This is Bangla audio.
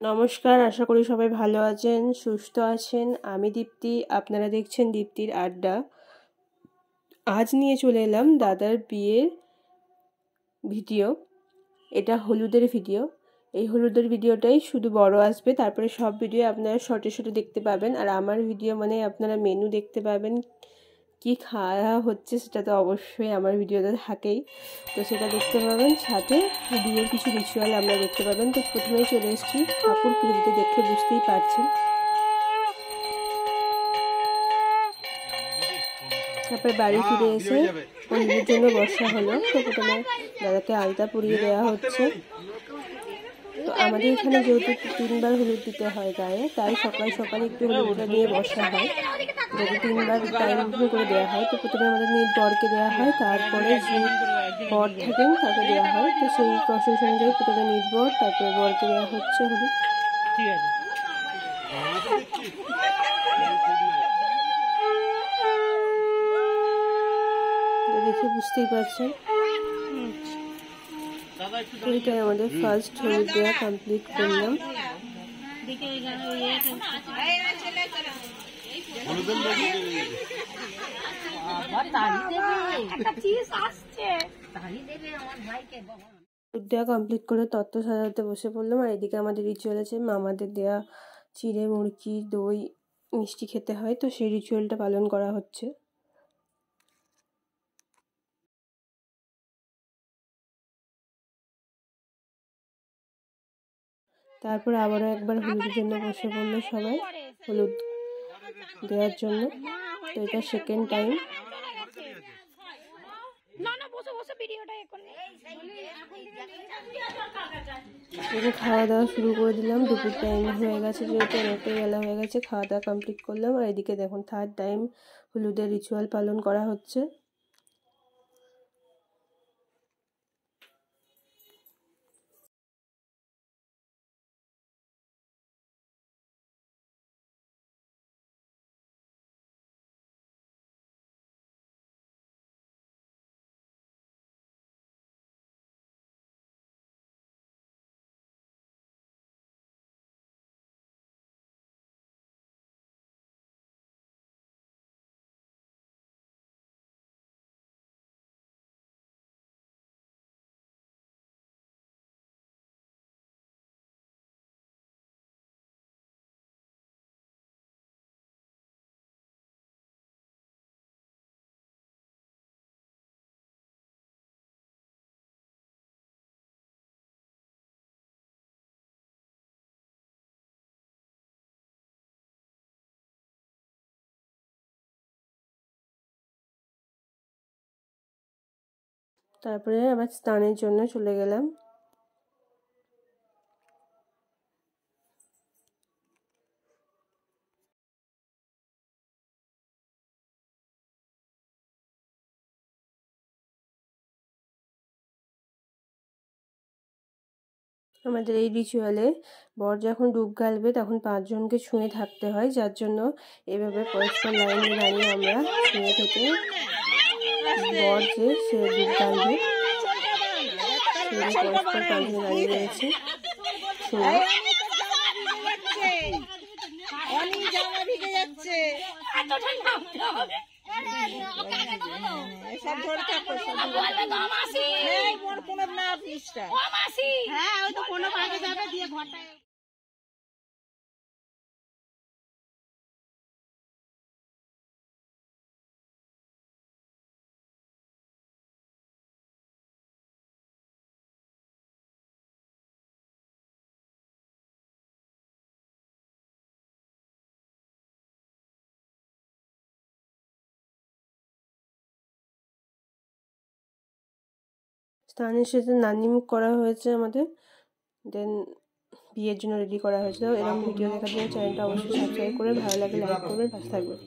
নমস্কার, আশা করি সবাই ভালো আছেন, সুস্থ আছেন। আমি দীপ্তি, আপনারা দেখছেন দীপ্তির আড্ডা। আজ নিয়ে চলে এলাম দাদার বিয়ের ভিডিও। এটা হলুদের ভিডিও। এই হলুদের ভিডিওটাই শুধু বড় আসবে, তারপরে সব ভিডিও আপনারা শর্টে শর্টে দেখতে পাবেন। আর আমার ভিডিও মানে আপনারা মেনু দেখতে পাবেন, কি খাওয়া হচ্ছে সেটা তো অবশ্যই আমার ভিডিওতে থাকেই, তো সেটা দেখতে পাবেন। সাথে বিয়ের কিছু রিচুয়াল আমরা দেখতে পাবেন। তো প্রথমেই চলে এসেছি ঠাকুর পুজো দিতে, দেখে বুঝতেই পারছেন। তারপরে বাড়ি ফিরে এসে হলুদের জন্য বসা হলো। তো প্রথমে দাদাকে আলতা পরিয়ে দেওয়া হচ্ছে। তো আমাদের এখানে যেহেতু 3বার হলুদ দিতে হয় গায়ে, তাই সকাল সকাল একটু হলুদটা নিয়ে বসা হয়, যদি 3বার টাইম করে দেওয়া হয়। তো প্রথমে আমাদের নিয়ে বরকে দেওয়া হয়, তারপরে যে বর থাকেন তাকে দেওয়া হয়। তো সেই প্রসেস অনুযায়ী প্রথমে নির্বর, তারপরে বরকে দেওয়া হচ্ছে হলুদ। তো দেখে বুঝতেই পারছেন, এইটাই আমাদের ফার্স্ট হলুদ দেওয়া কমপ্লিট করলাম। দেওয়া কমপ্লিট করে তত্ত্ব সাজাতে বসে পড়লাম। আর এদিকে আমাদের রিচুয়াল আছে, মামাদের দেয়া চিড়ে, মুড়কি, দই, মিষ্টি খেতে হয়, তো সেই রিচুয়ালটা পালন করা হচ্ছে। তারপর আবারও একবার হলুদের জন্য বসে পড়লো সবাই, হলুদ দেওয়ার জন্য। তো এটা সেকেন্ড টাইম। খাওয়া দাওয়া শুরু করে দিলাম। দুপুর টাইম হয়ে গেছে, যেহেতু অনেকটাই বেলা হয়ে গেছে, খাওয়া দাওয়া কমপ্লিট করলাম। আর এদিকে দেখুন থার্ড টাইম হলুদের রিচুয়াল পালন করা হচ্ছে। তারপরে আবার স্নানের জন্য চলে গেলাম। আমাদের এই রিচুয়ালে বর যখন ডুব গালবে তখন 5 জনকে ছুঁয়ে থাকতে হয়, যার জন্য এভাবে পরস্পর লাইনে দাঁড়িয়ে আমরা ছুঁয়ে থেকে বর যে সে ডুব গালবে সেই পরস্পর 5 জন দাঁড়িয়ে রয়েছে ছুঁয়ে। স্নানের সাথে নানিমুখ করা হয়েছে আমাদের, দেন বিয়ের জন্য রেডি করা হয়েছে। এরকম ভিডিও দেখার জন্য চ্যানেলটা অবশ্যই সাবস্ক্রাইব করে, ভালো লাগলে লাইক করবেন, পাশে থাকবেন।